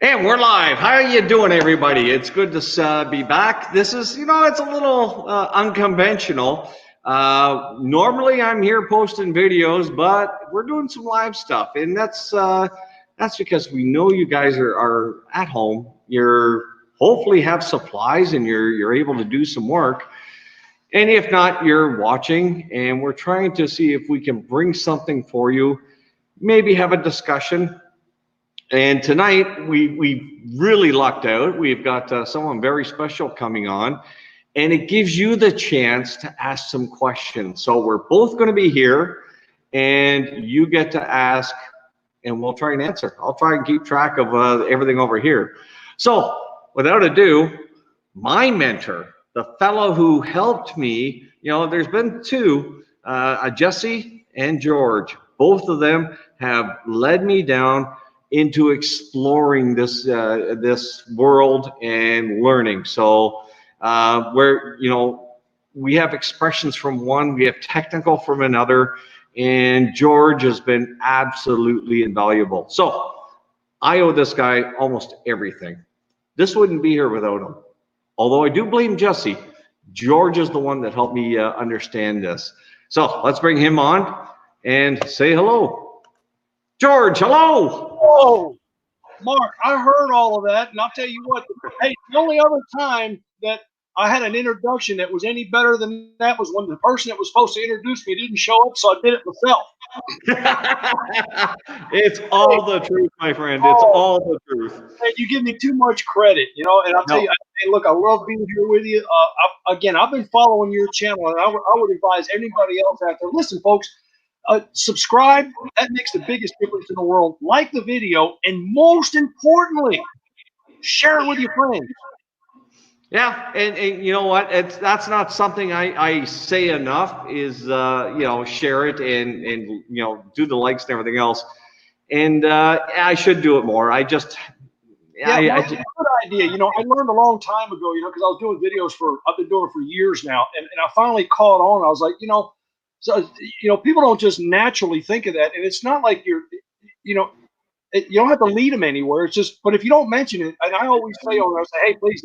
And we're live. How are you doing, everybody? It's good to be back. This is, it's a little unconventional. Normally, I'm here posting videos, but we're doing some live stuff, and that's because we know you guys are at home. You're hopefully have supplies, and you're able to do some work. And if not, you're watching, and we're trying to see if we can bring something for you. Maybe have a discussion. And tonight we really lucked out. We've got someone very special coming on, and it gives you the chance to ask some questions. So we're both going to be here, and you get to ask, and we'll try and answer. I'll try and keep track of everything over here. So without ado, my mentor, the fellow who helped me, there's been two, Jesse and George. Both of them have led me down into exploring this world and learning. So we have expressions from one, we have technical from another, and George has been absolutely invaluable. So I owe this guy almost everything. This wouldn't be here without him. Although I do blame Jesse, George is the one that helped me understand this. So let's bring him on and say hello. George, hello. Oh, Mark, I heard all of that, and I'll tell you what, hey, the only other time that I had an introduction that was any better than that was when the person that was supposed to introduce me didn't show up, so I did it myself. It's all the truth, my friend. It's all the truth. Hey, you give me too much credit, and I'll tell you, hey, look, I love being here with you. I've been following your channel, and I would advise anybody else out there, listen, folks, subscribe. That makes the biggest difference in the world. Like the video, and most importantly, share it with your friends. Yeah, and you know what? That's not something I say enough. Is share it and do the likes and everything else. And I should do it more. It's a good idea. I learned a long time ago. Because I was doing videos I've been doing it for years now, and I finally caught on. I was like, So, people don't just naturally think of that. And it's not like you don't have to lead them anywhere. It's just, but if you don't mention it, and I always say, I say, hey, please,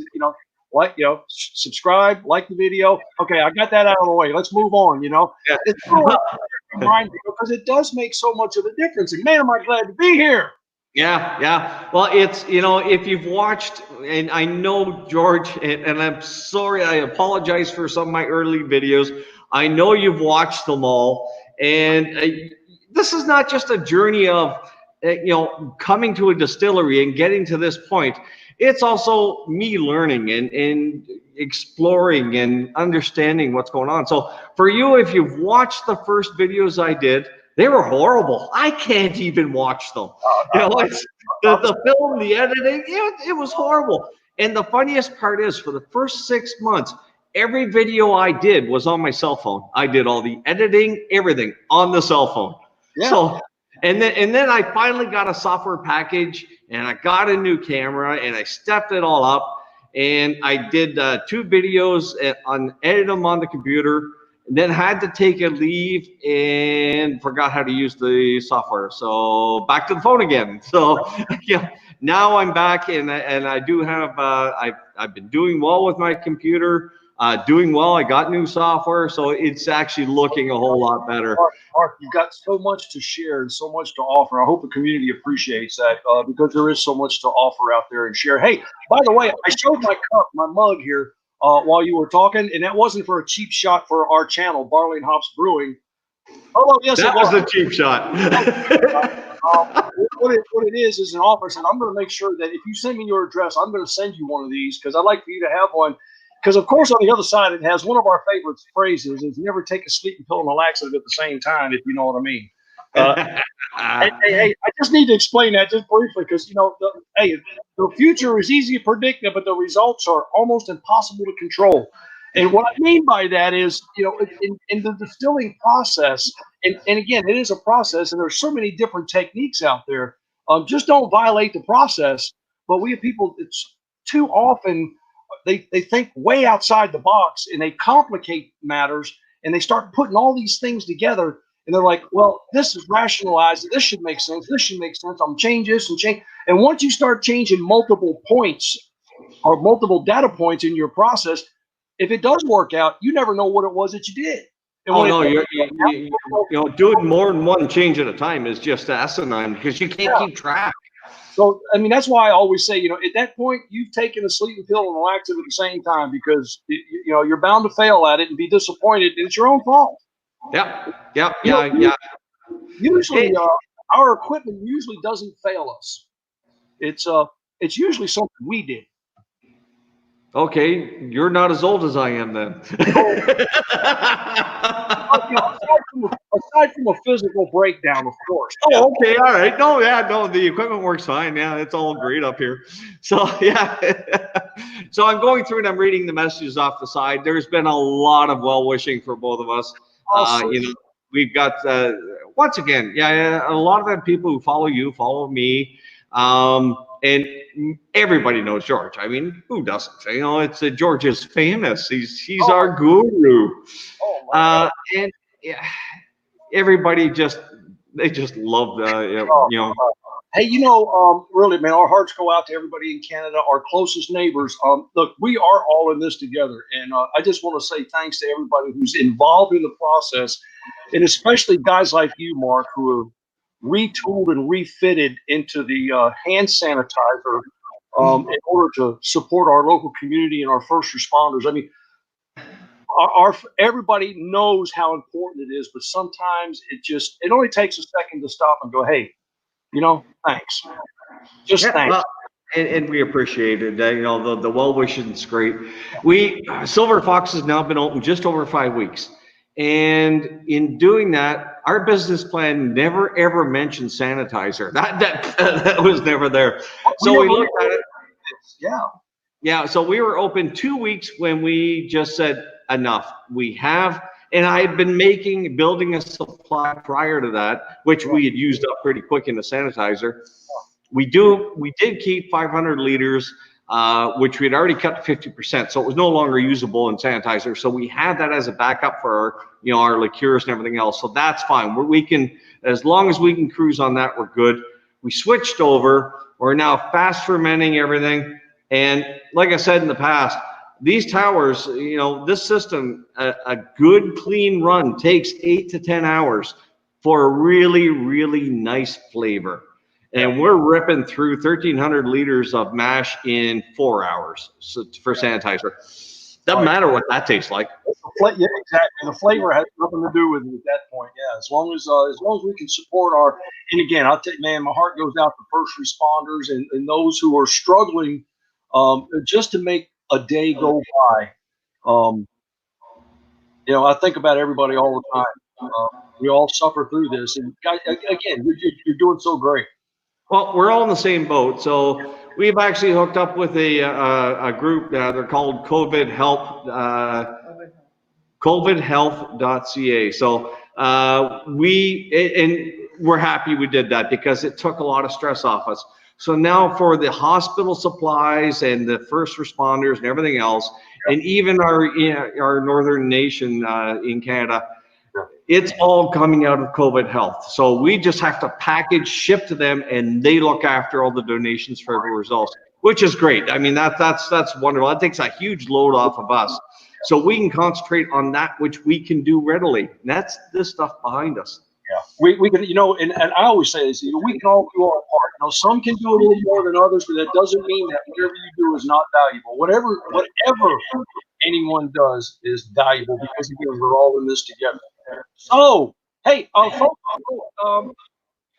subscribe, like the video. Okay, I got that out of the way. Let's move on, Yeah. It's because it does make so much of a difference. And man, am I glad to be here. Yeah. Well, it's, if you've watched, and I know George, and I'm sorry, I apologize for some of my early videos. I know you've watched them all, and this is not just a journey of, coming to a distillery and getting to this point. It's also me learning and exploring and understanding what's going on. So for you, if you've watched the first videos I did, they were horrible. I can't even watch them. The film, the editing, it was horrible. And the funniest part is, for the first 6 months, every video I did was on my cell phone. I did all the editing, everything on the cell phone. Yeah. So, and then I finally got a software package, and I got a new camera, and I stepped it all up, and I did 2 videos on edit them on the computer, and then had to take a leave and forgot how to use the software. So back to the phone again. So now I'm back, and I do have I've been doing well with my computer. Doing well. I got new software, so it's actually looking a whole lot better. Mark, you've got so much to share and so much to offer. I hope the community appreciates that, because there is so much to offer out there and share. Hey, by the way, I showed my cup, my mug here, while you were talking, and that wasn't for a cheap shot for our channel, Barley and Hops Brewing. Oh, yes, that was a cheap shot. What it is an offer. And I'm going to make sure that if you send me your address, I'm going to send you one of these, because I'd like for you to have one. Because, of course, on the other side, it has one of our favorite phrases is never take a sleeping pill and a laxative at the same time, if you know what I mean. Hey, I just need to explain that just briefly, because, the future is easy to predict, but the results are almost impossible to control. And what I mean by that is, in the distilling process, and again, it is a process, and there's so many different techniques out there. Just don't violate the process. But we have people, it's too often, they think way outside the box, and they complicate matters, and they start putting all these things together, And they're like, well, this is rationalized. This should make sense. This should make sense. I'm change this and change. And once you start changing multiple points or multiple data points in your process, if it does work out, you never know what it was that you did. And Oh when no, it, you know, doing more than one change at a time is just asinine because you can't keep track. So, I mean, that's why I always say, at that point, you've taken a sleeping pill and a laxative at the same time because, you're bound to fail at it and be disappointed. And it's your own fault. Yeah. Usually, our equipment usually doesn't fail us. It's usually something we did. Okay, you're not as old as I am then. Aside from a physical breakdown, of course. Oh, okay, all right. No, the equipment works fine. Yeah, it's all great up here. So yeah, so I'm going through and I'm reading the messages off the side. There's been a lot of well wishing for both of us. We've got once again, a lot of the people who follow you follow me, and everybody knows George. I mean, who doesn't? It's George is famous. He's our guru, and yeah, everybody they just love Hey, really, man, our hearts go out to everybody in Canada, our closest neighbors. Look, we are all in this together. And I just want to say thanks to everybody who's involved in the process, and especially guys like you, Mark, who have retooled and refitted into the hand sanitizer in order to support our local community and our first responders. I mean, everybody knows how important it is, but sometimes it only takes a second to stop and go, hey, thanks. Just thanks. Well, and we appreciate it. The well wishing is great. Silver Fox has now been open just over 5 weeks. And in doing that, our business plan never ever mentioned sanitizer. That was never there. So we looked at it. Yeah. So we were open 2 weeks when we just said enough. And I had been building a supply prior to that, which we had used up pretty quick in the sanitizer. We did keep 500 liters, which we had already cut to 50%. So it was no longer usable in sanitizer. So we had that as a backup for our liqueurs and everything else. So that's fine. As long as we can cruise on that, we're good. We switched over. We're now fast fermenting everything. And like I said in the past, these towers, this system, a good clean run takes 8 to 10 hours for a really, really nice flavor. And we're ripping through 1,300 liters of mash in 4 hours for sanitizer. Doesn't matter what that tastes like. Yeah, exactly. The flavor has nothing to do with it at that point. Yeah, as long as we can support and again, I'll tell you, man, my heart goes out to first responders and those who are struggling just to make a day go by. I think about everybody all the time. We all suffer through this, and again, you're doing so great. Well, we're all in the same boat. So we've actually hooked up with a group. They're called COVID Help, COVIDhealth.ca. So we're happy we did that because it took a lot of stress off us. So now for the hospital supplies and the first responders and everything else, and even our northern nation in Canada, it's all coming out of COVID Health. So we just have to package, ship to them, and they look after all the donations for the results, which is great. I mean, that's wonderful. That takes a huge load off of us. So we can concentrate on that which we can do readily. And that's this stuff behind us. Yeah, we can, and I always say this, we can all do our part. Some can do a little more than others, but that doesn't mean that whatever you do is not valuable. Whatever anyone does is valuable because again, we're all in this together. So, hey, folks,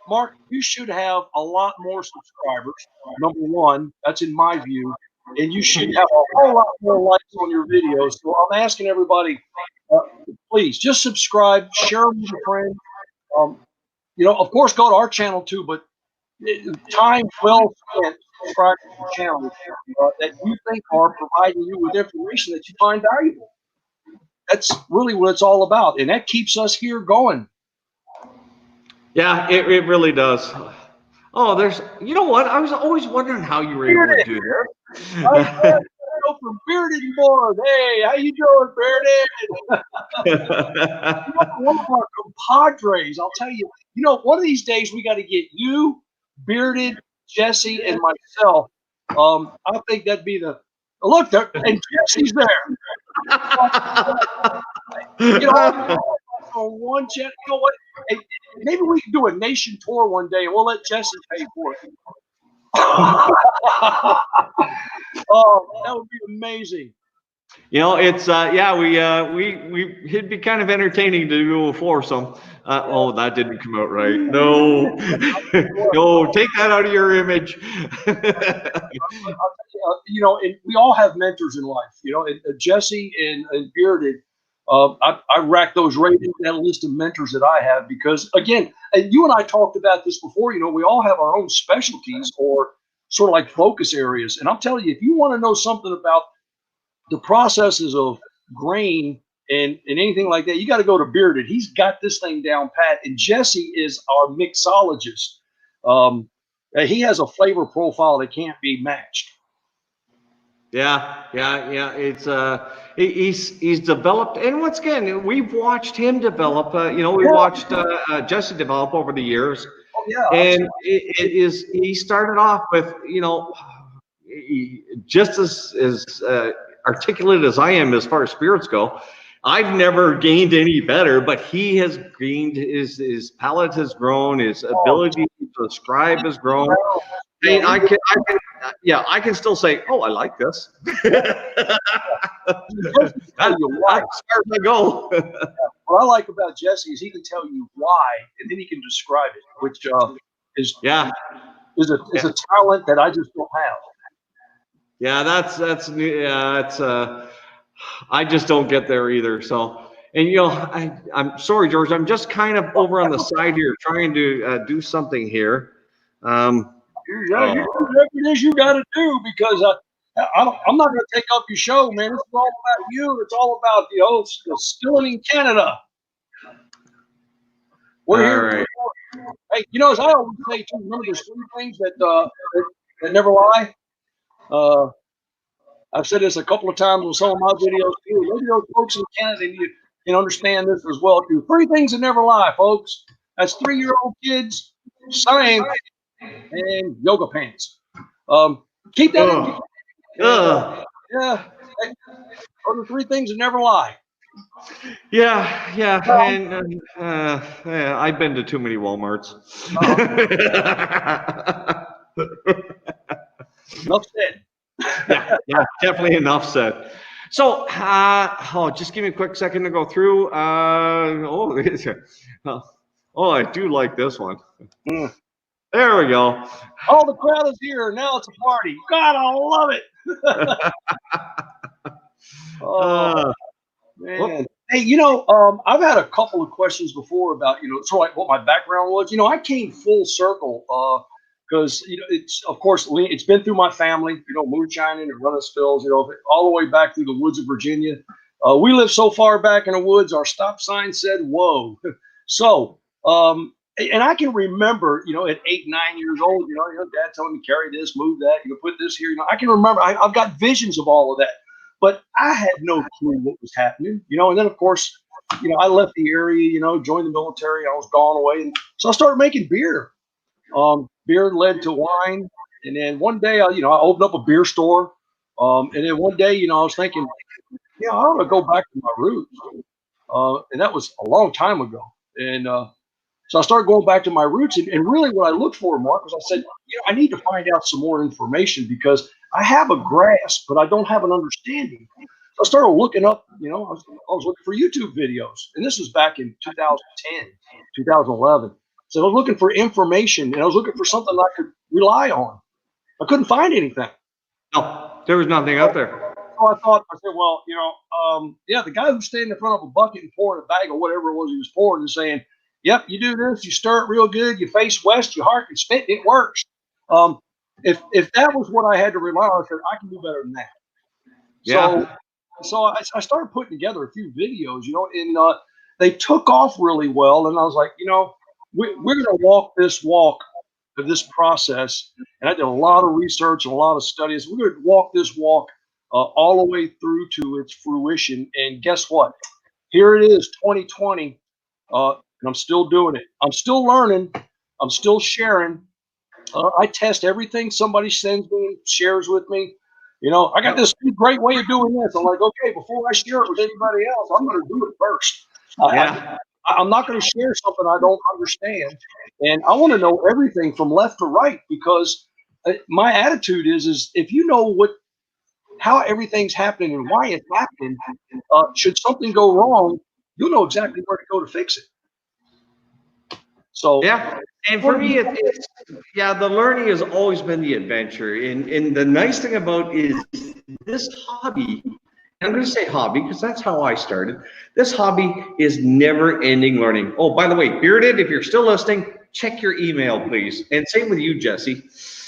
Mark, you should have a lot more subscribers. Number one, that's in my view, and you should have a whole lot more likes on your videos. So I'm asking everybody, please just subscribe, share them with a friend. Of course, go to our channel too, but time well spent subscribing to channels that you think are providing you with information that you find valuable. That's really what it's all about, and that keeps us here going. Yeah, it really does. Oh, you know what? I was always wondering how you were able to do that. go from Bearded and Board. Hey, how you doing, Bearded? One of our compadres, I'll tell you, one of these days we got to get you, Bearded, Jesse, and myself. I think that'd be look there, and Jesse's there. On one jet, you know what? Maybe we can do a nation tour one day, and we'll let Jesse pay for it. Oh, that would be amazing. It's it'd be kind of entertaining to do a foursome. Oh, that didn't come out right. No, no, take that out of your image. And we all have mentors in life. And Jesse and Bearded. I rack those ratings, that list of mentors that I have, because again, and you and I talked about this before. We all have our own specialties or sort of like focus areas. And I'm telling you, if you want to know something about the processes of grain and anything like that, you got to go to Bearded. He's got this thing down pat. And Jesse is our mixologist. He has a flavor profile that can't be matched. Yeah. It's he's developed, and once again, we've watched him develop. We watched Jesse develop over the years. Oh, yeah, and he started off with just as articulate as I am as far as spirits go. I've never gained any better, but he has gained, his palate has grown, his ability to describe has grown. I can still say, oh, I like this. That's as far as I go. What I like about Jesse is he can tell you why, and then he can describe it, which is a talent that I just don't have. Yeah, I just don't get there either. So, and I'm sorry, George, I'm just kind of over on the side here trying to do something here. You do whatever it is you got to do, because I'm not going to take up your show, man. It's all about you. It's all about the Distilling in Canada. We're here. Right. Hey, as I always say too, remember there's three things that never lie. I've said this a couple of times on some of my videos too. Maybe those folks in Canada can understand this as well too. Three things that never lie, folks. That's 3-year-old kids, science, and yoga pants. Keep that in. Yeah. Those are three things that never lie. Yeah. And I've been to too many Walmarts. Enough said. yeah, definitely enough said. So, just give me a quick second to go through. I do like this one. There we go. Oh, the crowd is here. Now it's a party. God, I love it. Man. Hey, I've had a couple of questions before about, sort of like what my background was. I came full circle because, it's, of course, it's been through my family, moonshining and running spills, all the way back through the woods of Virginia. We live so far back in the woods, our stop sign said, whoa. So, and I can remember, at 8, 9 years old, Dad telling me carry this, move that, put this here. I can remember. I've got visions of all of that, but I had no clue what was happening. And then of course, I left the area, joined the military. I was gone away, and so I started making beer. Beer led to wine, and then one day, I opened up a beer store, and then one day, I was thinking, I ought to go back to my roots, and that was a long time ago, and so I started going back to my roots, and really what I looked for, Mark, was I said, I need to find out some more information because I have a grasp, but I don't have an understanding. So I started looking up, I was looking for YouTube videos, and this was back in 2010, 2011. So I was looking for information, and I was looking for something I could rely on. I couldn't find anything. No, there was nothing out there. So I said, well, the guy who's standing in front of a bucket and pouring a bag of whatever it was he was pouring and saying, yep, you do this, you stir it real good, you face west, you hearken, spit, it works. If that was what I had to rely on, I said, I can do better than that. Yeah. So I started putting together a few videos, and they took off really well. And I was like, we're going to walk this walk of this process. And I did a lot of research and a lot of studies. We're going to walk this walk all the way through to its fruition. And guess what? Here it is, 2020, and I'm still doing it. I'm still learning. I'm still sharing. I test everything somebody sends me and shares with me. I got this great way of doing this. I'm like, okay, before I share it with anybody else, I'm going to do it first. Yeah. I'm not going to share something I don't understand. And I want to know everything from left to right, because my attitude is if you know how everything's happening and why it's happening, should something go wrong, you'll know exactly where to go to fix it. So Yeah. And for me, it's yeah, the learning has always been the adventure. And the nice thing about is this hobby, I'm going to say hobby because that's how I started. This hobby is never ending learning. Oh, by the way, Bearded, if you're still listening, check your email, please. And same with you, Jesse.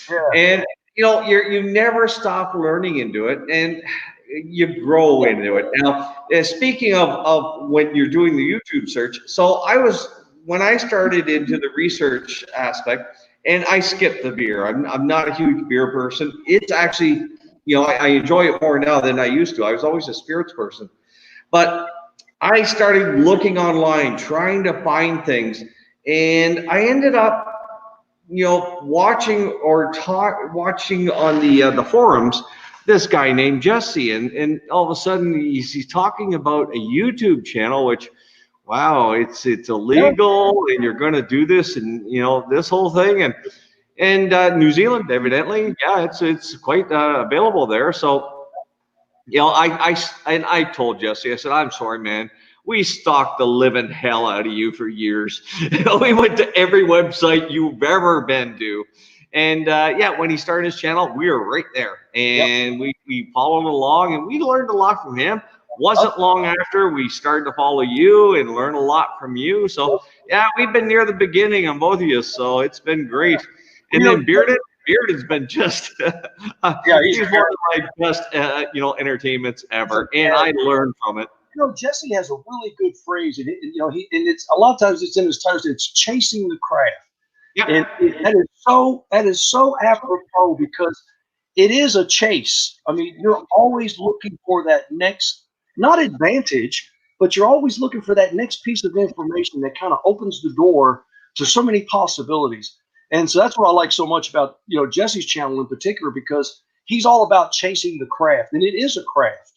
yeah. And you never stop learning into it, and you grow into it. Now, speaking of when you're doing the YouTube search, so when I started into the research aspect, and I skipped the beer. I'm not a huge beer person. It's actually, I enjoy it more now than I used to. I was always a spirits person, but I started looking online, trying to find things, and I ended up watching on the forums, this guy named Jesse, and all of a sudden he's talking about a YouTube channel, which, wow, it's illegal, and you're going to do this, and this whole thing, and New Zealand, evidently, yeah, it's quite available there. So I told Jesse, I said, I'm sorry, man. We stalked the living hell out of you for years. We went to every website you've ever been to. And yeah, when he started his channel, we were right there. And we followed along, and we learned a lot from him. Wasn't long after we started to follow you and learn a lot from you. So yeah, we've been near the beginning on both of you. So it's been great. And then Bearded's been just he's one of my best entertainments ever, and I learned from it. Jesse has a really good phrase, and it's a lot of times it's in his titles. It's chasing the craft, Yeah. and that is so apropos, because it is a chase. I mean, you're always looking for that next, not advantage, but you're always looking for that next piece of information that kind of opens the door to so many possibilities. And so that's what I like so much about Jesse's channel in particular, because he's all about chasing the craft, and it is a craft.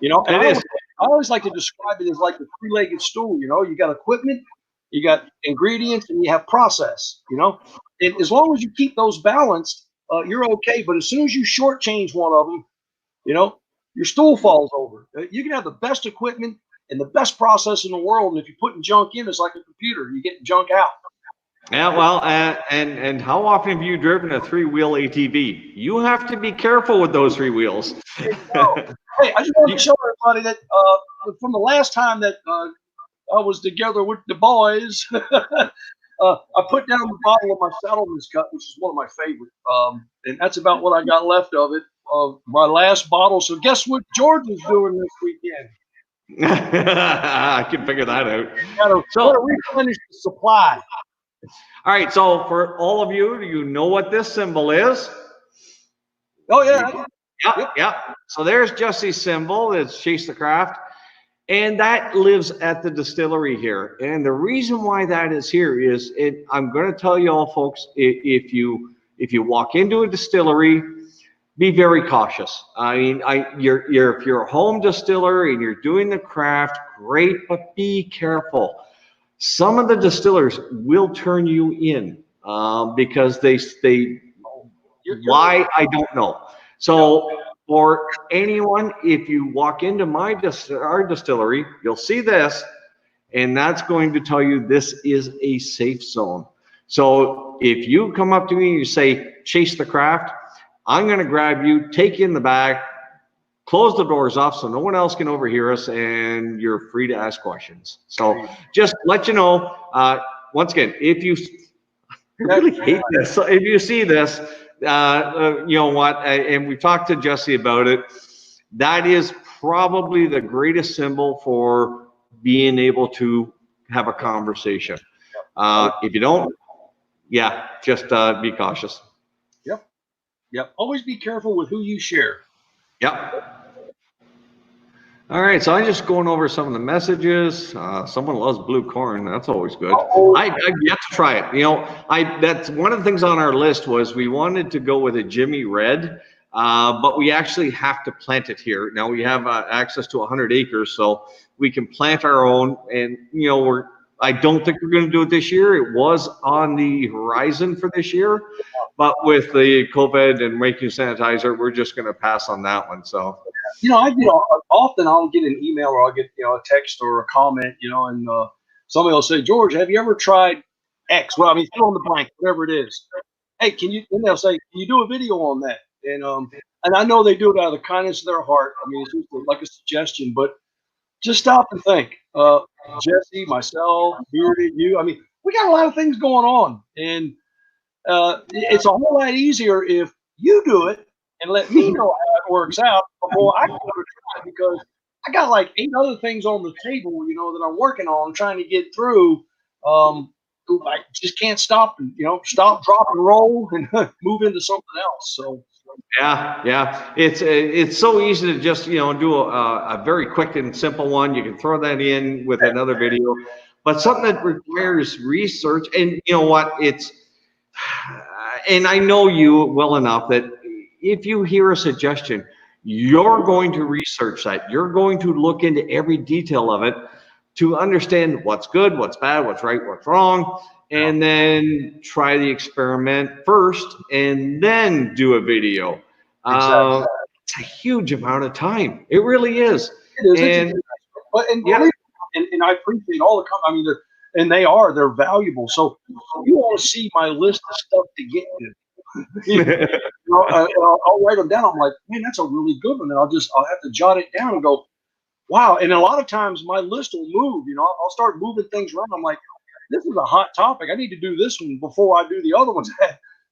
And I always like to describe it as like the three-legged stool. You got equipment, you got ingredients, and you have process. And as long as you keep those balanced, you're okay. But as soon as you shortchange one of them, your stool falls over. You can have the best equipment and the best process in the world, and if you're putting junk in, it's like a computer. You get junk out. Yeah, well, and how often have you driven a three-wheel ATV? You have to be careful with those three wheels. Hey, I just want to show everybody that from the last time that I was together with the boys, I put down the bottle of my Saddleman's Cut, which is one of my favorite, and that's about what I got left of it, of my last bottle. So guess what George is doing this weekend? I can figure that out. Got to replenish the supply. All right, so for all of you, do you know what this symbol is? Oh, yeah. Yeah. So there's Jesse's symbol. It's Chase the Craft. And that lives at the distillery here. And the reason why that is here is, I'm going to tell you all, folks, if you walk into a distillery, be very cautious. I mean, if you're a home distiller and you're doing the craft, great, but be careful. Some of the distillers will turn you in because why, I don't know. So for anyone, if you walk into our distillery, you'll see this, and that's going to tell you this is a safe zone. So if you come up to me and you say, Chase the Craft, I'm going to grab you, take you in the back, close the doors off so no one else can overhear us, and you're free to ask questions. So just let you know, once again, if you really hate this, so if you see this, you know what, and we talked to Jesse about it, that is probably the greatest symbol for being able to have a conversation. If you don't, yeah, just be cautious. Yep. Always be careful with who you share. Yep. All right, so I'm just going over some of the messages. Someone loves blue corn. That's always good. I've yet to try it. That's one of the things on our list was we wanted to go with a Jimmy Red, but we actually have to plant it here. Now we have access to 100 acres, so we can plant our own. And I don't think we're going to do it this year. It was on the horizon for this year, but with the COVID and making sanitizer, we're just going to pass on that one. So. Often I'll get an email or I'll get, a text or a comment, and somebody will say, George, have you ever tried X? Well, I mean, fill in the blank, whatever it is. Hey, and they'll say, can you do a video on that? And I know they do it out of the kindness of their heart. I mean, it's just like a suggestion, but just stop and think. Jesse, myself, Beardy, you, I mean, we got a lot of things going on, and it's a whole lot easier if you do it and let me know how it works out before I go to try it, because I got like 8 other things on the table, that I'm working on, trying to get through. I just can't stop and stop, drop, and roll and move into something else. So yeah, it's so easy to just do a very quick and simple one. You can throw that in with another video, but something that requires research. And you know what? And I know you well enough that if you hear a suggestion, you're going to research that. You're going to look into every detail of it to understand what's good, what's bad, what's right, what's wrong, and then try the experiment first and then do a video. exactly. It's a huge amount of time. It really is. It is. And I appreciate all the comments. I mean, they're valuable. So if you want to see my list of stuff to get to, I'll write them down. I'm like, man, that's a really good one. And I'll have to jot it down and go, wow. And a lot of times my list will move. I'll start moving things around. I'm like, this is a hot topic. I need to do this one before I do the other ones.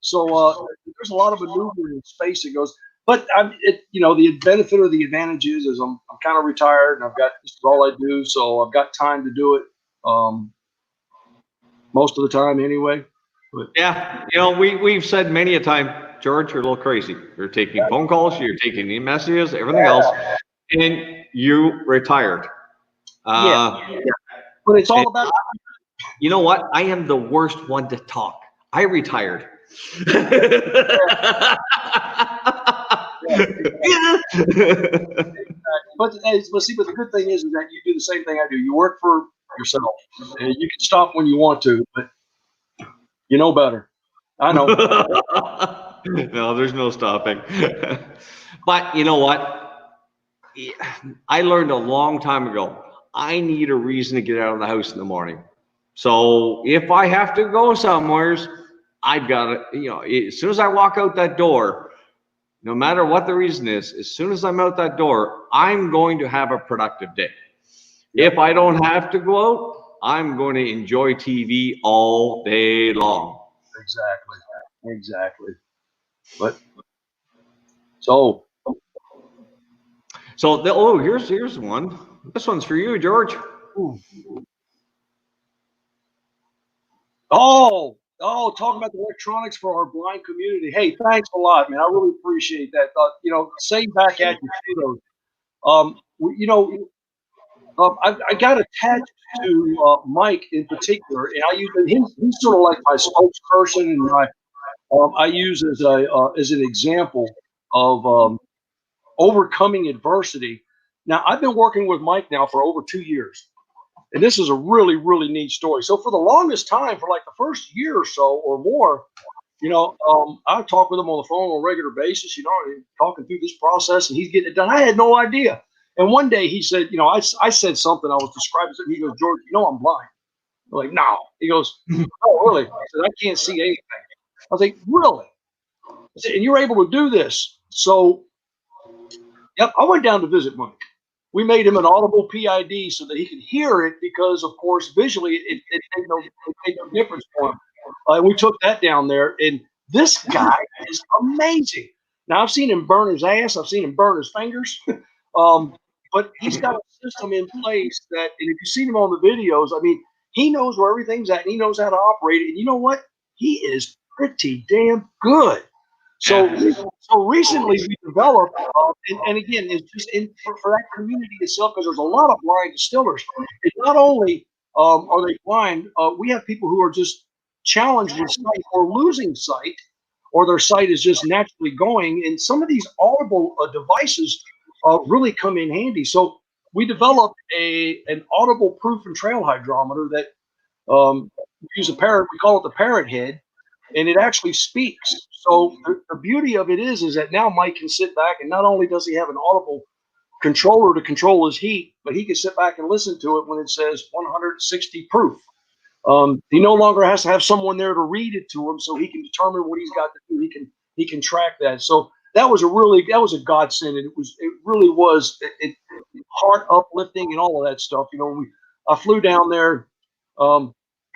So there's a lot of maneuvering in space that goes. But the benefit or the advantage is I'm kind of retired and this is all I do, so I've got time to do it most of the time anyway. But yeah, we've said many a time, George, you're a little crazy. You're taking phone calls, you're taking the messages, everything else, and you retired. Yeah. But it's all about. You know what? I am the worst one to talk. I retired. But the good thing is that you do the same thing I do. You work for yourself. And you can stop when you want to, but you know better. I know. No, there's no stopping. But you know what? I learned a long time ago. I need a reason to get out of the house in the morning. So if I have to go somewheres, I've got to, as soon as I walk out that door, no matter what the reason is, as soon as I'm out that door, I'm going to have a productive day. If I don't have to go out, I'm going to enjoy TV all day long. Exactly. But so here's one. This one's for you, George. Talking about the electronics for our blind community. Hey, thanks a lot, man. I really appreciate that. Same back at you, I got attached to Mike in particular, and I use him. He's sort of like my spokesperson, and I use as an example of overcoming adversity. Now, I've been working with Mike now for over 2 years. And this is a really, really neat story. So for the longest time, for like the first year or so or more, I talk with him on the phone on a regular basis, and talking through this process, and he's getting it done. I had no idea. And one day he said, I said something, I was describing something. He goes, George, I'm blind. I'm like, no. He goes, oh, really? I said, I can't see anything. I was like, really? I said, and you're able to do this. So, yep, I went down to visit Mike. We made him an audible PID so that he could hear it, because, of course, visually it made no difference for him. And we took that down there, and this guy is amazing. Now, I've seen him burn his ass. I've seen him burn his fingers. But he's got a system in place and if you've seen him on the videos, I mean, he knows where everything's at, and he knows how to operate it. And you know what? He is pretty damn good. So, Yeah. so recently we developed, and again, it's just for that community itself, because there's a lot of blind distillers. And not only are they blind, we have people who are just challenged with sight or losing sight, or their sight is just naturally going. And some of these audible devices really come in handy. So we developed an audible proof and trail hydrometer that we use a parrot. We call it the parrot head, and it actually speaks. So the beauty of it is that now Mike can sit back, and not only does he have an audible controller to control his heat, but he can sit back and listen to it when it says 160 proof. He no longer has to have someone there to read it to him, so he can determine what he's got to do. He can track that. So that was a godsend, and it really was heart uplifting and all of that stuff. You know, I flew down there.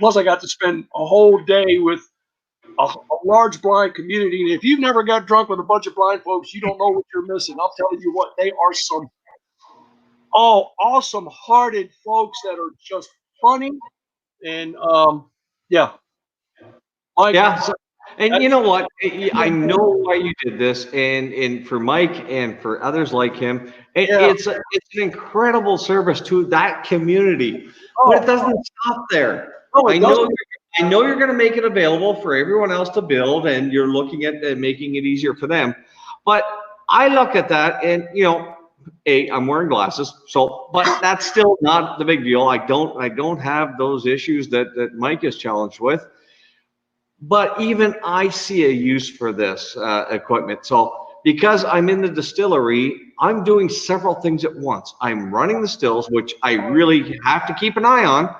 Plus, I got to spend a whole day with a large blind community. And if you've never got drunk with a bunch of blind folks, you don't know what you're missing. I'll tell you what, they are some awesome hearted folks that are just funny. And yeah. Mike, Yeah. So, and you know what? I know why you did this, and for Mike and for others like him, it's an incredible service to that community. But it doesn't stop there. No, I know you're going to make it available for everyone else to build, and you're looking at making it easier for them. But I look at that, and I'm wearing glasses, but that's still not the big deal. I don't have those issues that Mike is challenged with. But even I see a use for this equipment. So because I'm in the distillery, I'm doing several things at once. I'm running the stills, which I really have to keep an eye on.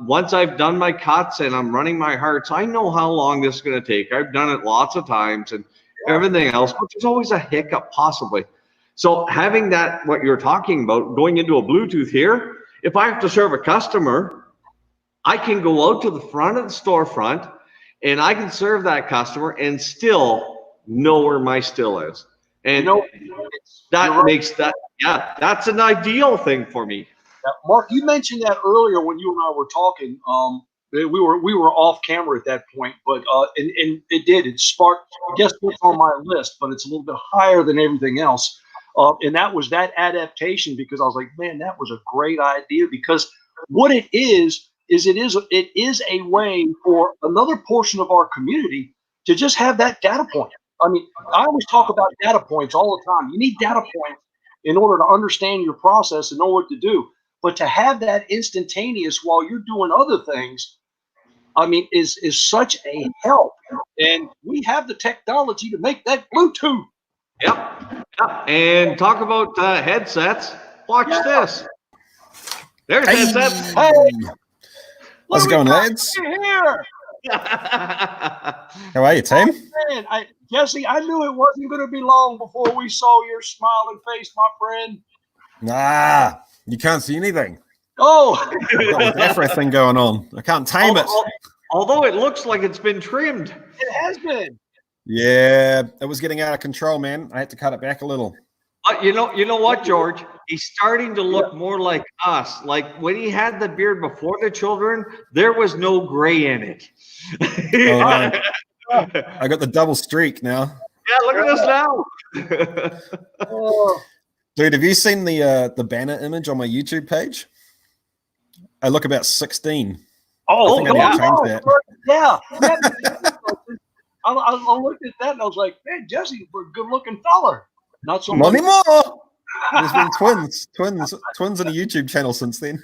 Once I've done my cuts and I'm running my hearts, I know how long this is going to take. I've done it lots of times and everything else, but there's always a hiccup possibly. So having that, what you're talking about, going into a Bluetooth here, if I have to serve a customer, I can go out to the front of the storefront and I can serve that customer and still know where my still is. And that makes that, that's an ideal thing for me. Mark, you mentioned that earlier when you and I were talking. We were off camera at that point, but and it sparked. Guess what's on my list? But it's a little bit higher than everything else. And that was that adaptation, because I was like, man, that was a great idea. Because what it is it is a way for another portion of our community to just have that data point. I mean, I always talk about data points all the time. You need data points in order to understand your process and know what to do. But to have that instantaneous while you're doing other things, I mean, is such a help. And we have the technology to make that Bluetooth. Yep. And talk about headsets. Watch this. There's headsets. Hey, how's it going, lads? Here. How are you, team? Man, Jesse, I knew it wasn't going to be long before we saw your smiling face, my friend. Nah, you can't see anything. Oh, I've got the Afro thing going on. I can't tame it. Although it looks like it's been trimmed. It has been. Yeah, it was getting out of control, man. I had to cut it back a little. You know what, George? He's starting to look more like us. Like when he had the beard before the children, there was no gray in it. Oh, no. I got the double streak now. Yeah, look at us now. Dude, have you seen the banner image on my YouTube page? I look about 16. Oh, I think I need to change that. Yeah. I looked at that and I was like, man, Jesse's a good looking fella. Not so much. Not anymore. There's been twins in a YouTube channel since then.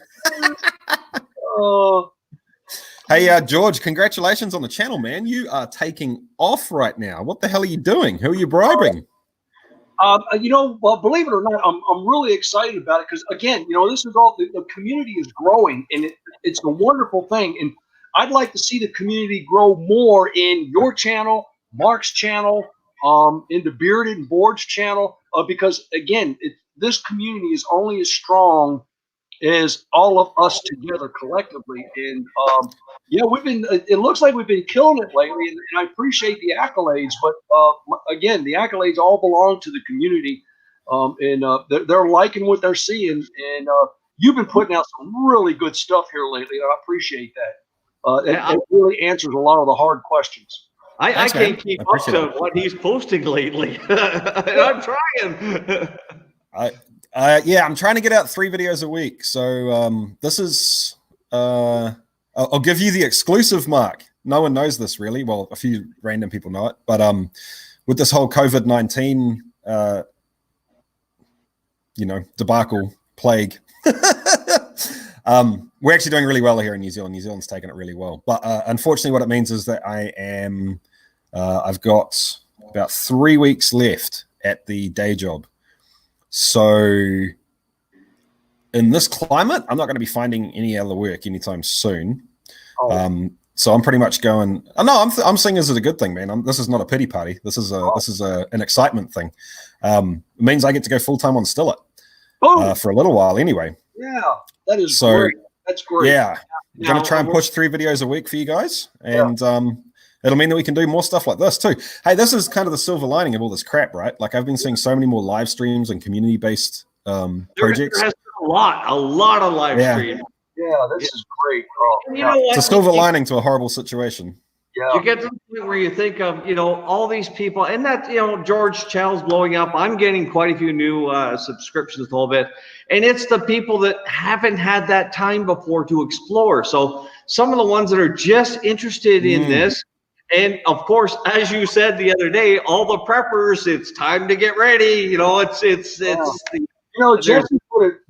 Hey, George, congratulations on the channel, man. You are taking off right now. What the hell are you doing? Who are you bribing? Well, believe it or not, I'm really excited about it because, again, this is all the community is growing, and it's a wonderful thing. And I'd like to see the community grow more in your channel, Mark's channel, in the Bearded and Boards channel, because, again, this community is only as strong as all of us together collectively. And it looks like we've been killing it lately, and I appreciate the accolades, but again, the accolades all belong to the community, and they're liking what they're seeing, and you've been putting out some really good stuff here lately, and I appreciate that. It really answers a lot of the hard questions. I Thanks, man. can't keep I up appreciate to it. what he's posting lately. I'm trying. Yeah, I'm trying to get out 3 videos a week. So this is I'll give you the exclusive, Mark. No one knows this really. Well, a few random people know it, but with this whole COVID-19 debacle plague, we're actually doing really well here in New Zealand. New Zealand's taken it really well, but unfortunately what it means is that I've got about 3 weeks left at the day job. So in this climate, I'm not going to be finding any other work anytime soon. So I'm pretty much going. No, I'm seeing this as a good thing, man. This is not a pity party. This is an excitement thing. It means I get to go full time on Still It for a little while, anyway. Yeah, that is great. That's great. Yeah, I'm going to try and push 3 videos a week for you guys, and it'll mean that we can do more stuff like this too. Hey, this is kind of the silver lining of all this crap, right? Like I've been seeing so many more live streams and community-based projects. There has been a lot of live streams. Yeah, this is great. You know what? It's a silver lining to a horrible situation. Yeah. You get to the point where you think of, all these people, and that, George channel's blowing up. I'm getting quite a few new subscriptions a little bit, and it's the people that haven't had that time before to explore. So some of the ones that are just interested in this, and of course, as you said the other day, all the preppers, it's time to get ready.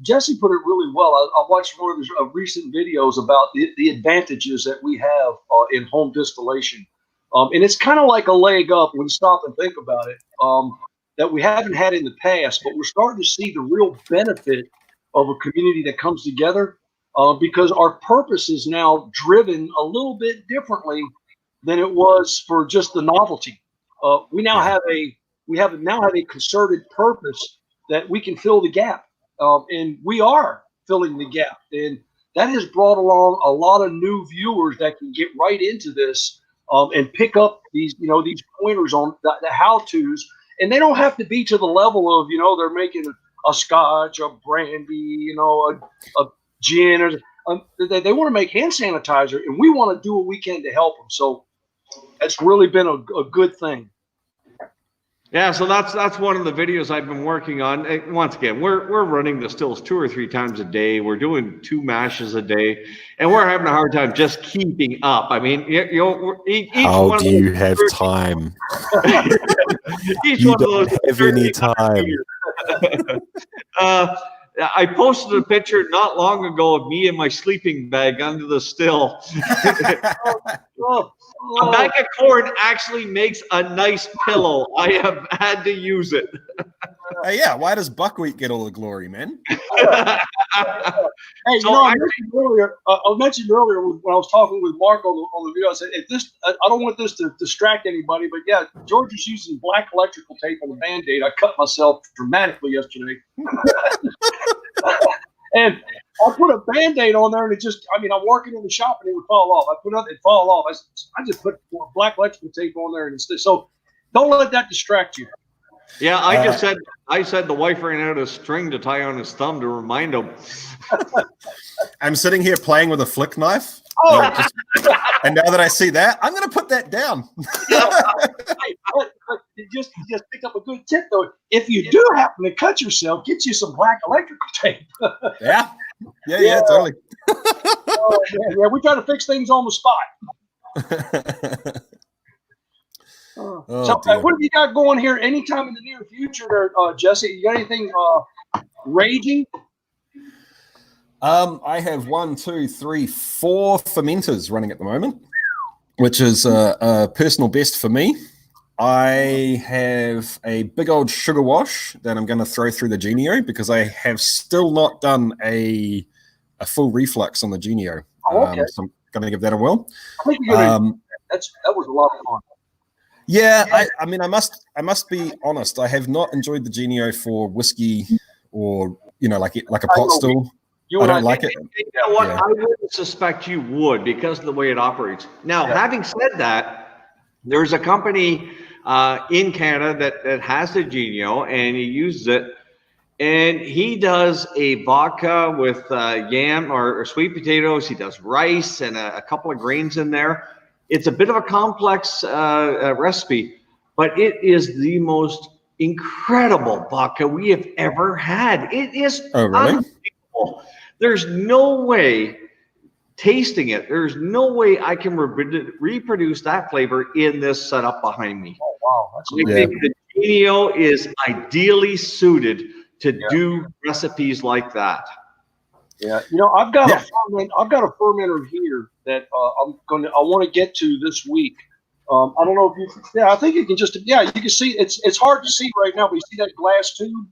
Jesse put it really well. I watched one of his recent videos about the advantages that we have in home distillation. And it's kind of like a leg up when you stop and think about it, that we haven't had in the past, but we're starting to see the real benefit of a community that comes together because our purpose is now driven a little bit differently than it was for just the novelty. We now have a concerted purpose that we can fill the gap. And we are filling the gap. And that has brought along a lot of new viewers that can get right into this and pick up these pointers on the how-tos. And they don't have to be to the level of, they're making a scotch, a brandy, a gin. They want to make hand sanitizer, and we want to do what we can to help them. So that's really been a good thing. Yeah, so that's one of the videos I've been working on. Once again, we're running the stills 2 or 3 times a day. We're doing 2 mashes a day, and we're having a hard time just keeping up. I mean, how do you have time? Each you one of those don't have any time. I posted a picture not long ago of me in my sleeping bag under the still. A bag of corn actually makes a nice pillow. I have had to use it. Yeah, why does buckwheat get all the glory, man? Hey, I mentioned earlier when I was talking with Mark on the video, I said, I don't want this to distract anybody, but yeah, George is using black electrical tape on the Band-Aid. I cut myself dramatically yesterday. And I put a Band-Aid on there, and I'm working in the shop, and it would fall off. I put it up, it'd fall off. I just put black electrical tape on there, and so don't let that distract you. Yeah, I said the wife ran out of string to tie on his thumb to remind him. I'm sitting here playing with a flick knife. And now that I see that, I'm going to put that down. Just pick up a good tip, though. If you do happen to cut yourself, get you some black electrical tape. Yeah, totally. Yeah, we try to fix things on the spot. What have you got going here anytime in the near future there, Jesse? You got anything raging? I have 1, 2, 3, 4 fermenters running at the moment, which is a personal best for me. I have a big old sugar wash that I'm going to throw through the Genio because I have still not done a full reflux on the Genio. Okay. So I'm going to give that a whirl. I think you're gonna, that was a lot of fun. Yeah, I mean, I must be honest. I have not enjoyed the Genio for whiskey or like a pot still. I don't like it. You know what? Yeah. I wouldn't suspect you would because of the way it operates. Now, having said that, there's a company in Canada that has the Genio, and he uses it, and he does a vodka with yam or sweet potatoes. He does rice and a couple of grains in there. It's a bit of a complex recipe, but it is the most incredible vodka we have ever had. It is unbelievable. There's no way, tasting it, there's no way I can reproduce that flavor in this setup behind me. Oh, wow. That's I think the Genio is ideally suited to do recipes like that. Yeah, I've got a fermenter here that I want to get to this week. I don't know if you. I think you can just. Yeah, you can see it's hard to see right now, but you see that glass tube.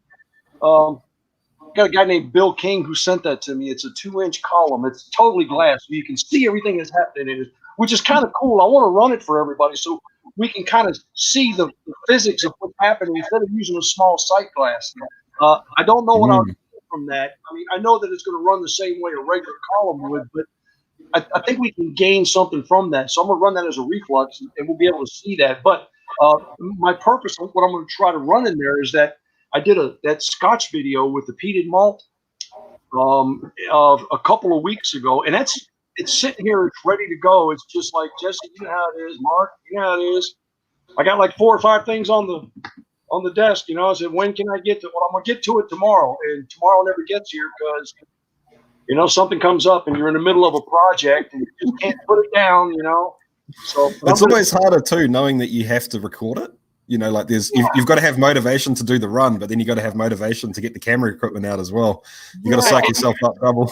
Got a guy named Bill King who sent that to me. It's a 2-inch column. It's totally glass, so you can see everything that's happening in it, which is kind of cool. I want to run it for everybody so we can kind of see the physics of what's happening instead of using a small sight glass. I don't know what I'll get from that. I mean, I know that it's going to run the same way a regular column would, but I think we can gain something from that. So I'm going to run that as a reflux, and we'll be able to see that. But my purpose, what I'm going to try to run in there is that I did that Scotch video with the peated malt a couple of weeks ago, and it's sitting here, it's ready to go. It's just like, Jesse, you know how it is, Mark, you know how it is. I got like 4 or 5 things on the desk, I said, when can I get to it? Well, I'm gonna get to it tomorrow, and tomorrow never gets here because something comes up and you're in the middle of a project and you just can't put it down, So it's always harder too, knowing that you have to record it. Like you've got to have motivation to do the run, but then you got to have motivation to get the camera equipment out as well. You got to psych yourself up double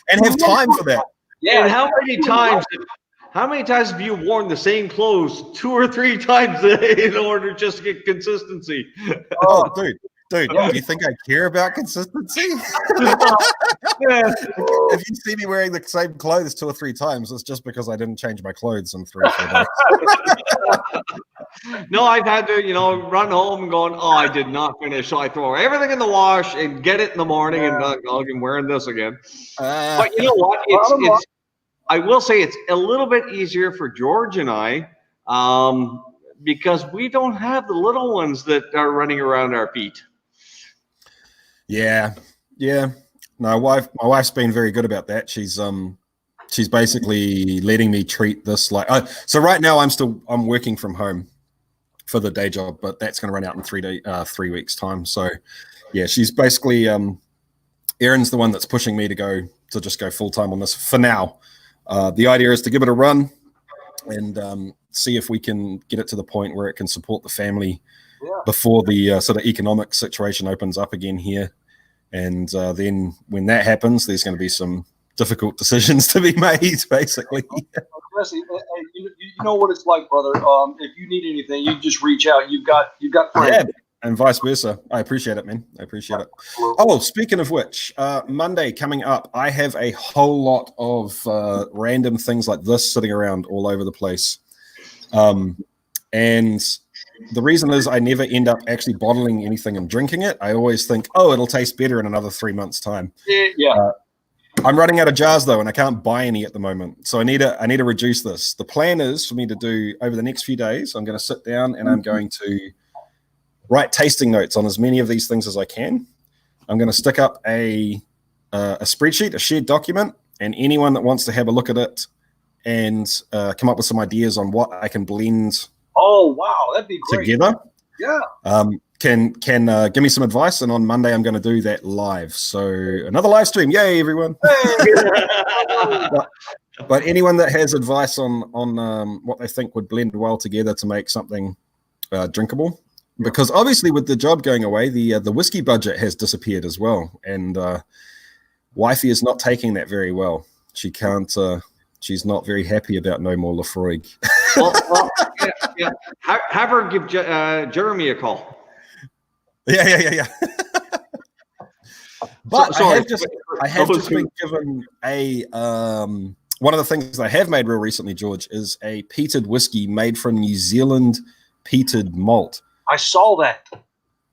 and have time for that. Yeah. And how many times have you worn the same clothes 2 or 3 times in order just to get consistency? Oh, dude, do you think I care about consistency? If you see me wearing the same clothes 2 or 3 times, it's just because I didn't change my clothes in 3 or 4 days. No, I've had to, run home going, oh, I did not finish. So I throw everything in the wash and get it in the morning, and I'm wearing this again. But you know what? It's I will say it's a little bit easier for George and I because we don't have the little ones that are running around our feet. Yeah. No, my wife's been very good about that. She's basically letting me treat this like. So right now I'm working from home for the day job, but that's going to run out in 3 weeks time. So yeah, she's basically Erin's the one that's pushing me to just go full time on this for now. The idea is to give it a run and see if we can get it to the point where it can support the family before the sort of economic situation opens up again here. And then when that happens, there's going to be some difficult decisions to be made, basically. Wesley, you know what it's like, brother. If you need anything, you just reach out. You've got friends. Yeah, and vice versa. I appreciate it, man. I appreciate it. Oh, speaking of which, Monday coming up, I have a whole lot of random things like this sitting around all over the place. And the reason is I never end up actually bottling anything and drinking it. I always think, oh, it'll taste better in another 3 months' time. Yeah. I'm running out of jars though, and I can't buy any at the moment. So I need to reduce this. The plan is for me to do over the next few days. I'm going to sit down and I'm going to write tasting notes on as many of these things as I can. I'm going to stick up a spreadsheet, a shared document, and anyone that wants to have a look at it and come up with some ideas on what I can blend. Oh wow, that'd be great. Together. Yeah. Can give me some advice, and on Monday I'm going to do that live. So another live stream, yay everyone! but anyone that has advice on what they think would blend well together to make something drinkable, because obviously with the job going away, the whiskey budget has disappeared as well, and wifey is not taking that very well. She can't. She's not very happy about no more Lafroig. well, yeah. Have her give Jeremy a call. Yeah. But I have just been given a one of the things I have made real recently, George, is a peated whiskey made from New Zealand peated malt. I saw that.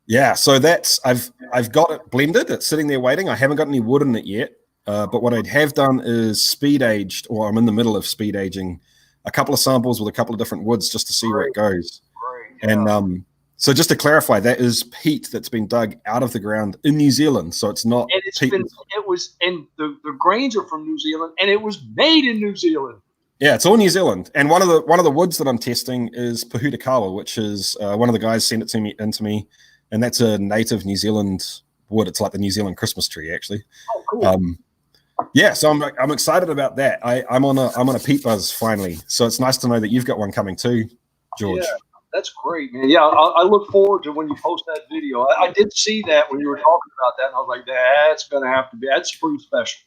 Yeah, so that's I've got it blended. It's sitting there waiting. I haven't got any wood in it yet. But what I have done is speed aged, or I'm in the middle of speed aging, a couple of samples with a couple of different woods just to see where it goes. Great, yeah. And so just to clarify, that is peat that's been dug out of the ground in New Zealand. So it's not. And the grains are from New Zealand, and it was made in New Zealand. Yeah, it's all New Zealand, and one of the woods that I'm testing is Pahutakawa, which is one of the guys sent it into me, and that's a native New Zealand wood. It's like the New Zealand Christmas tree, actually. Oh, cool. Yeah, so I'm excited about that. I'm on a peat buzz finally, so it's nice to know that you've got one coming too, George. Yeah, that's great, man. Yeah, I look forward to when you post that video. I did see that when you were talking about that, and I was like, that's pretty special.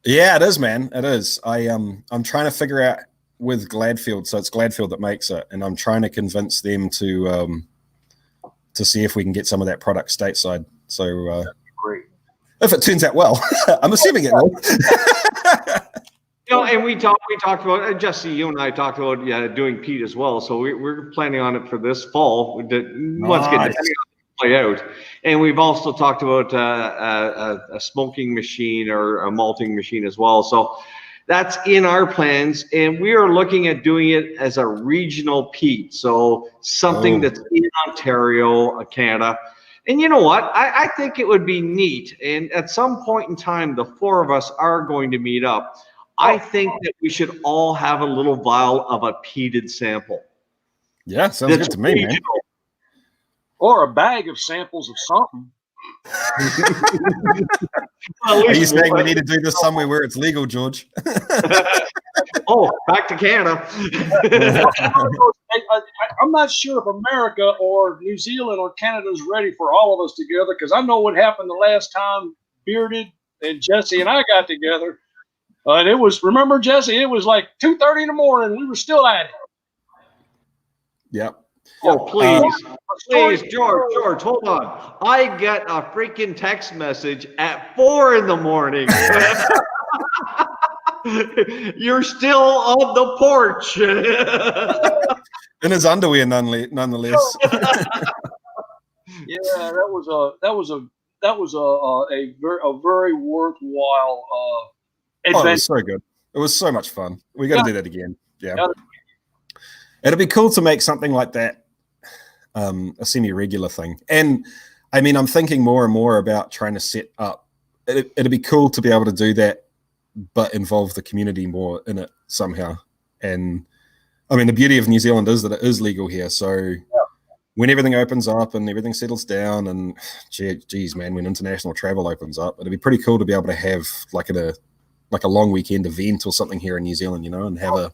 Yeah, it is, man. It is. I'm trying to figure out with Gladfield, so it's Gladfield that makes it, and I'm trying to convince them to see if we can get some of that product stateside. So Great. If it turns out well, I'm assuming it will. And we talked about, Jesse, you and I talked about doing peat as well. So we're planning on it for this fall. Once again, depending on play out. And we've also talked about a smoking machine or a malting machine as well. So that's in our plans, and we are looking at doing it as a regional peat. So something that's in Ontario, Canada. And you know what? I think it would be neat. And at some point in time, the four of us are going to meet up. I think that we should all have a little vial of a peated sample. Yeah, sounds good to me, man. Or a bag of samples of something. Are you saying we need to do this somewhere where it's legal, George? Oh, back to Canada. I'm not sure if America or New Zealand or Canada is ready for all of us together, because I know what happened the last time Bearded and Jesse and I got together. And it was, remember, Jesse, it was like 2:30 in the morning. We were still at it. Yep. Oh, please, George, hold on. I get a freaking text message at 4 in the morning. You're still on the porch. In his underwear, nonetheless. Yeah, that was a very worthwhile adventure. It was so good. It was so much fun. We got to do that again. Yeah. It'd be cool to make something like that a semi-regular thing. And I mean, I'm thinking more and more about trying to set up. It'd be cool to be able to do that, but involve the community more in it somehow. And I mean, the beauty of New Zealand is that it is legal here. So when everything opens up and everything settles down, and geez, man, when international travel opens up, it'd be pretty cool to be able to have like a long weekend event or something here in New Zealand, and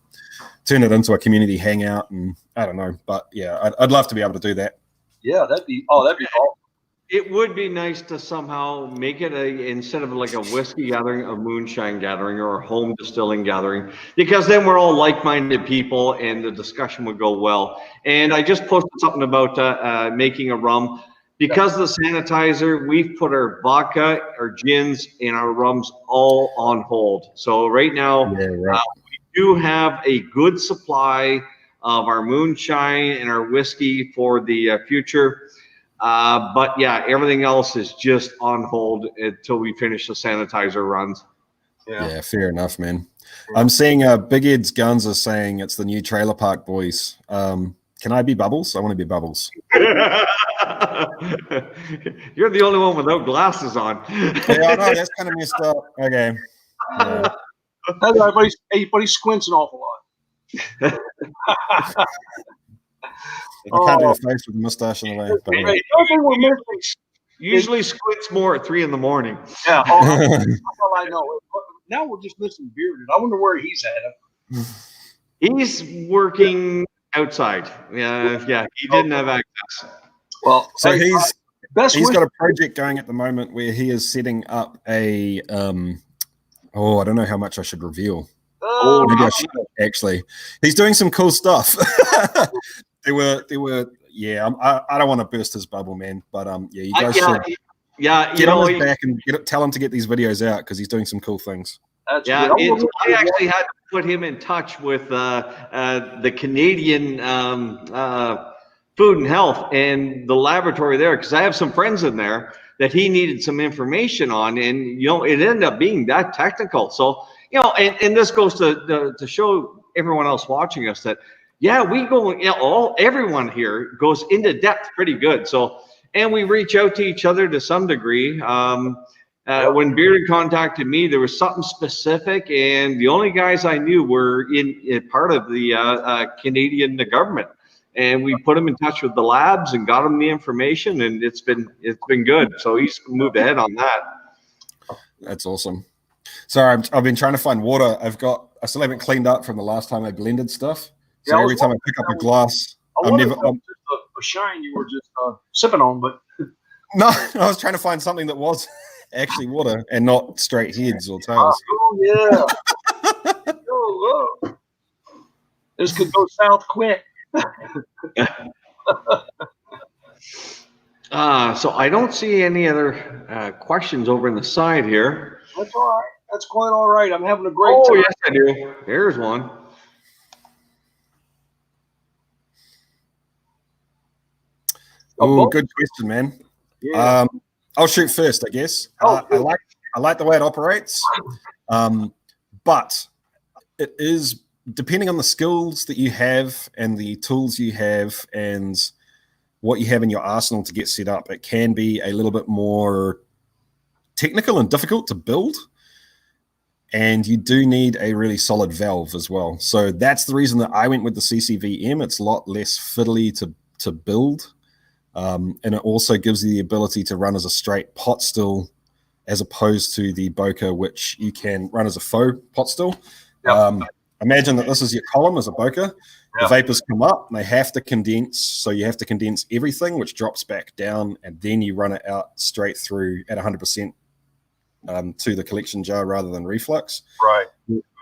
turn it into a community hangout. And I don't know, but yeah, I'd love to be able to do that. Yeah, that'd be awesome. It would be nice to somehow make it instead of like a whiskey gathering, a moonshine gathering or a home distilling gathering, because then we're all like-minded people and the discussion would go well. And I just posted something about making a rum. Because of the sanitizer, we've put our vodka, our gins, and our rums all on hold. So right now, we do have a good supply of our moonshine and our whiskey for the future. But yeah, everything else is just on hold until we finish the sanitizer runs. Yeah, fair enough, man. I'm seeing Big Ed's Guns is saying it's the new Trailer Park Boys. Can I be Bubbles? I want to be Bubbles. You're the only one without glasses on. Yeah, I know, that's kind of messed up. Okay. Yeah. But he squints an awful lot. I can't do a face with a mustache in the way. But anyway. Usually squints more at 3 in the morning. Yeah, that's all I know. Now we're just missing Bearded. I wonder where he's at. He's working outside. Yeah, he didn't have access. Well, so he's got a project going at the moment where he is setting up a I don't know how much I should reveal. Maybe I should, actually. He's doing some cool stuff. There were I don't want to burst his bubble, man, but you guys should get on his back and tell him to get these videos out because he's doing some cool things. I actually had to put him in touch with the Canadian Food and Health and the laboratory there, because I have some friends in there that he needed some information on, and it ended up being that technical. So and this goes to show everyone else watching us that we go, everyone here goes into depth pretty good. So, and we reach out to each other to some degree. When Bearded contacted me, there was something specific, and the only guys I knew were in part of the Canadian government, and we put him in touch with the labs and got him the information, and it's been good. So he's moved ahead on that. That's awesome. Sorry, I've been trying to find water. I still haven't cleaned up from the last time I blended stuff. So every time I pick up a glass, I'm never. A shine you were just sipping on, but no, I was trying to find something that was actually water and not straight heads or tails. Oh yeah. Oh look, this could go south quick. So I don't see any other questions over in the side here. That's all right. That's quite all right. I'm having a great time. Oh yes, I do. Here's one. Oh, good question, man. Yeah. I'll shoot first, I guess. I like the way it operates, but it is depending on the skills that you have and the tools you have and what you have in your arsenal to get set up. It can be a little bit more technical and difficult to build, and you do need a really solid valve as well. So that's the reason that I went with the CCVM. It's a lot less fiddly to build. And it also gives you the ability to run as a straight pot still as opposed to the Boca, which you can run as a faux pot still. Yep. Imagine that this is your column as a Boca. Yep. The vapors come up and they have to condense. So you have to condense everything, which drops back down, and then you run it out straight through at 100% to the collection jar rather than reflux. Right.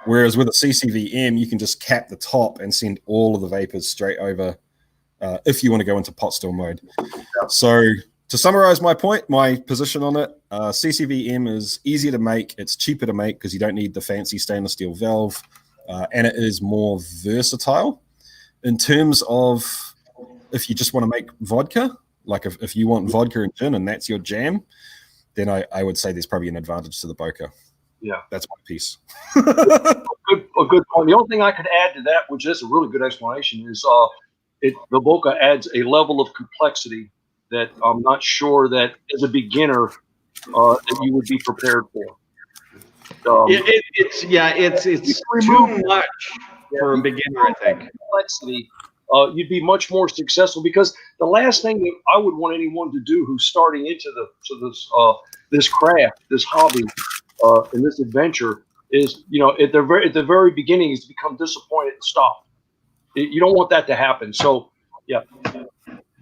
Whereas with a CCVM, you can just cap the top and send all of the vapors straight over if you want to go into pot still mode. So to summarize my position on it, CCVM is easier to make. It's cheaper to make because you don't need the fancy stainless steel valve, and it is more versatile. In terms of if you just want to make vodka, like if you want vodka and gin and that's your jam, then I would say there's probably an advantage to the Boca. Yeah. That's my piece. a good point. The only thing I could add to that, which is a really good explanation, is the Boca adds a level of complexity that I'm not sure that as a beginner that you would be prepared for. It's too much for a beginner, I think. Complexity, you'd be much more successful, because the last thing that I would want anyone to do who's starting into this craft, this hobby, and this adventure is, at the very beginning, is to become disappointed and stop. You don't want that to happen. So, yeah.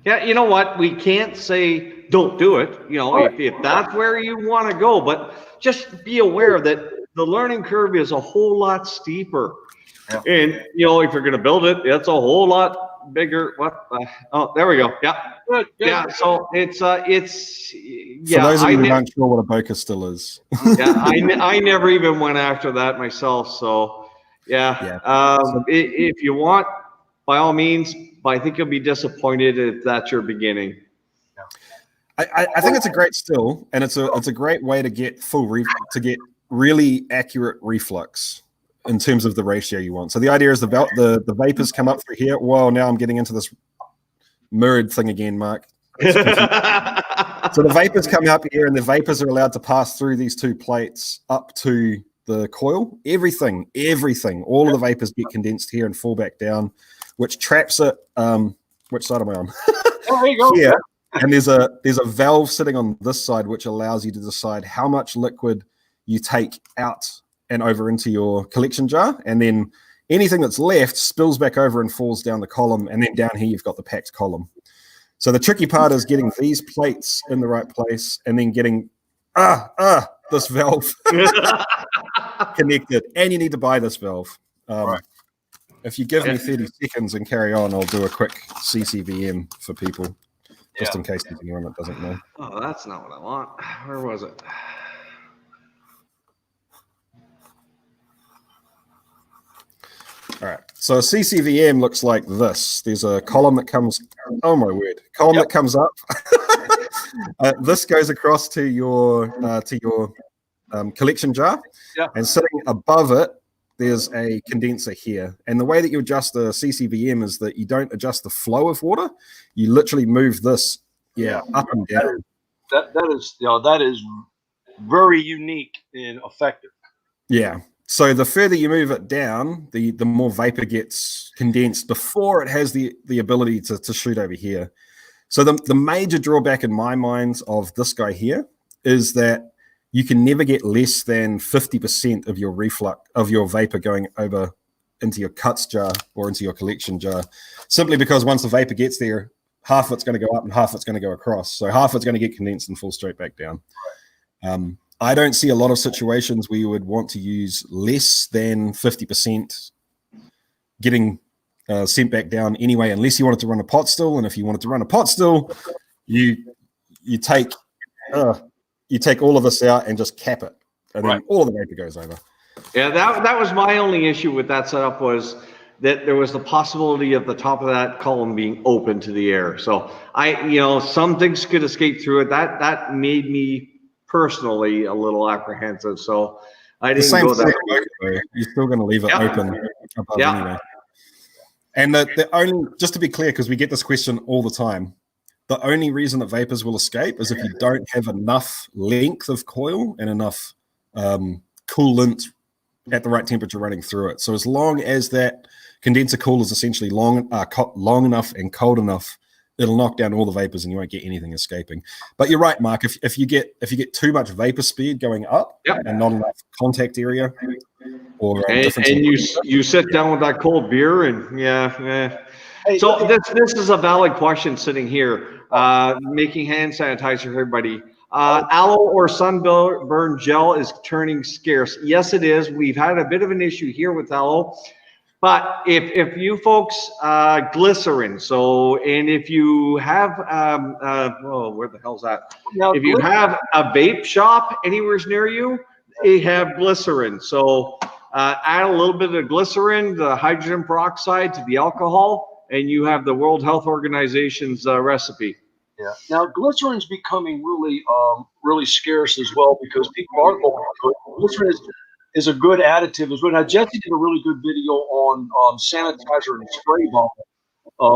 Yeah, you know what? We can't say don't do it. If that's where you want to go, but just be aware that the learning curve is a whole lot steeper. Yeah. And if you're going to build it, it's a whole lot bigger. Oh, there we go. Yeah. Good. Yeah. So it's For those of you who aren't sure what a Boca still is. Yeah, I never even went after that myself. So yeah. If you want, by all means, but I think you'll be disappointed if that's your beginning. I think it's a great still, and it's a great way to get really accurate reflux in terms of the ratio you want. So the idea is the vapors come up through here. Whoa, now I'm getting into this mirrored thing again, Mark. So the vapors come up here, and the vapors are allowed to pass through these two plates up to the coil. Everything, all of the vapors get condensed here and fall back down, which traps it. Which side am I on? There you go. Here. And there's a valve sitting on this side, which allows you to decide how much liquid you take out and over into your collection jar, and then anything that's left spills back over and falls down the column, and then down here you've got the packed column. So the tricky part is getting these plates in the right place, and then getting this valve connected, and you need to buy this valve. Right. If you give me 30 seconds and carry on, I'll do a quick CCVM for people, just in case there's anyone that doesn't know. Oh, that's not what I want. Where was it? All right. So a CCVM looks like this. There's a column that comes. Oh my word! Column that comes up. This goes across to your collection jar, and sitting above it, there's a condenser here. And the way that you adjust the CCVM is that you don't adjust the flow of water. You literally move this, up and down. That is very unique and effective. Yeah. So the further you move it down, the more vapor gets condensed before it has the ability to shoot over here. So the major drawback in my mind of this guy here is that you can never get less than 50% of your reflux of your vapor going over into your cuts jar or into your collection jar, simply because once the vapor gets there, half of it's going to go up and half of it's going to go across. So half of it's going to get condensed and fall straight back down. I don't see a lot of situations where you would want to use less than 50% getting sent back down anyway, unless you wanted to run a pot still. And if you wanted to run a pot still, you take all of this out and just cap it, and then all of the vapor goes over. Yeah, that was my only issue with that setup, was that there was the possibility of the top of that column being open to the air. So some things could escape through it. That made me personally a little apprehensive. So I didn't go that way. You're still going to leave it open above anyway. And the only, just to be clear, because we get this question all the time, the only reason that vapors will escape is if you don't have enough length of coil and enough coolant at the right temperature running through it. So as long as that condenser cool is essentially long enough and cold enough, it'll knock down all the vapors and you won't get anything escaping. But you're right, Mark. If you get too much vapor speed going up and not enough contact area, or and you sit down with that cold beer and Hey, so this is a valid question sitting here. Making hand sanitizer for everybody. Aloe or sunburn gel is turning scarce. Yes, it is. We've had a bit of an issue here with aloe. But if you folks, glycerin, and if you have, where the hell's that? Now, if you have a vape shop anywhere near you, they have glycerin. So add a little bit of glycerin, the hydrogen peroxide to the alcohol, and you have the World Health Organization's recipe. Yeah. Now, glycerin's becoming really scarce as well, because people are going to it. Glycerin is a good additive as well. Now, Jesse did a really good video on sanitizer and spray bottle,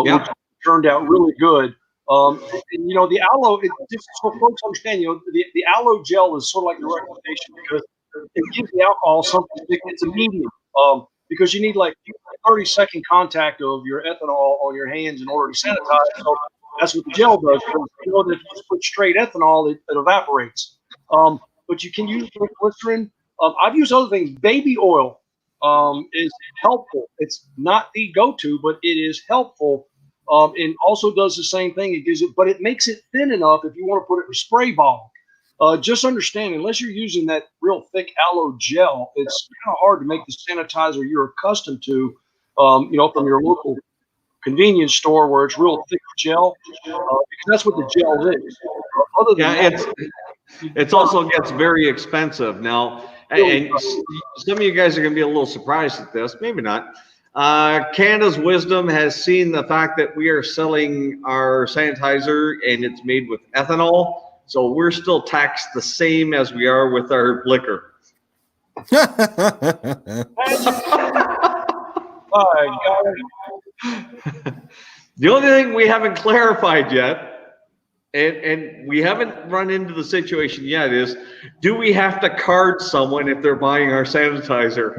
which turned out really good. And the aloe, just so folks understand, the aloe gel is sort of like the recommendation, because it gives the alcohol something. It's a medium, because you need like 30-second contact of your ethanol on your hands in order to sanitize. So that's what the gel does. Because that if you just put straight ethanol, it evaporates. But you can use glycerin. I've used other things. Baby oil is helpful. It's not the go-to, but it is helpful. And also does the same thing. It gives it, but it makes it thin enough if you want to put it in a spray bottle. Just understand, unless you're using that real thick aloe gel, it's kind of hard to make the sanitizer you're accustomed to, from your local convenience store where it's real thick gel, because that's what the gel is. Other than it's also gets very expensive now. And some of you guys are going to be a little surprised at this, maybe not. Canada's wisdom has seen the fact that we are selling our sanitizer and it's made with ethanol. So we're still taxed the same as we are with our liquor. The only thing we haven't clarified yet, and we haven't run into the situation yet, is do we have to card someone if they're buying our sanitizer?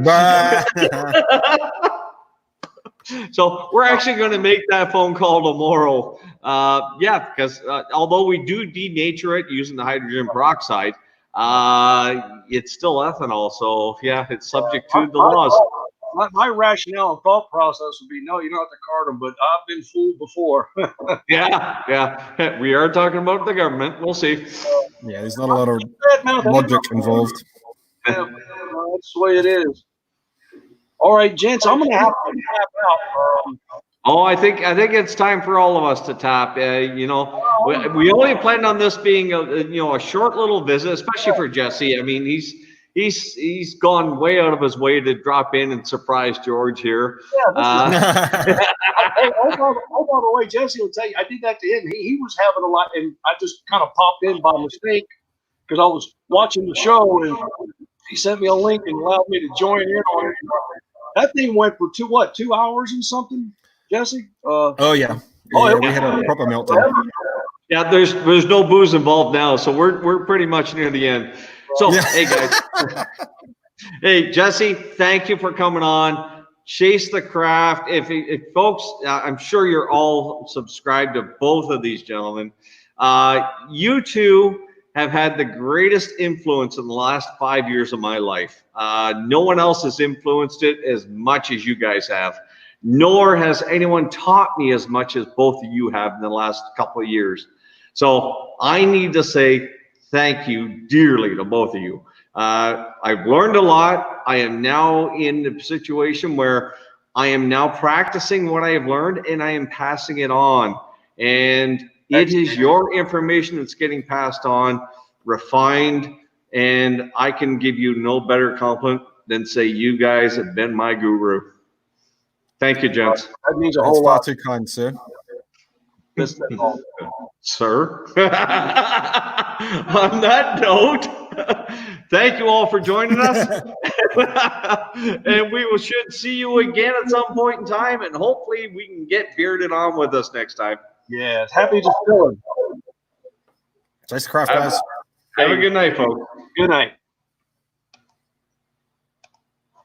So we're actually going to make that phone call tomorrow. Because although we do denature it using the hydrogen peroxide, it's still ethanol. So it's subject to the laws. My rationale and thought process would be, no, you don't have to card them, but I've been fooled before. Yeah. We are talking about the government. We'll see. Yeah, there's not a lot of logic involved. Yeah, that's the way it is. All right, gents, I'm going to have to tap out. I think it's time for all of us to tap. We only planned on this being a short little visit, especially for Jesse. I mean, he's gone way out of his way to drop in and surprise George here. By the way, Jesse will tell you, I did that to him. He was having a lot, and I just kind of popped in by mistake because I was watching the show, and he sent me a link and allowed me to join in on it. That thing went for 2 hours and something, Jesse? We had a proper meltdown. Yeah, there's no booze involved now, so we're pretty much near the end. So, Yeah. hey guys, hey Jesse, thank you for coming on. Chase the Craft. If folks, I'm sure you're all subscribed to both of these gentlemen. You two have had the greatest influence in the last 5 years of my life. No one else has influenced it as much as you guys have, nor has anyone taught me as much as both of you have in the last couple of years. So I need to say thank you dearly to both of you. I've learned a lot. I am now in a situation where I am now practicing what I have learned and I am passing it on. And it is your information that's getting passed on, refined, and I can give you no better compliment than say you guys have been my guru. Thank you, gents. That means a That's whole far lot. too kind, sir. Sir. On that note, thank you all for joining us. And we should see you again at some point in time, and hopefully we can get Bearded on with us next time. Yes. Happy distilling. Chase the Craft, guys. Have a good night, folks. Good night.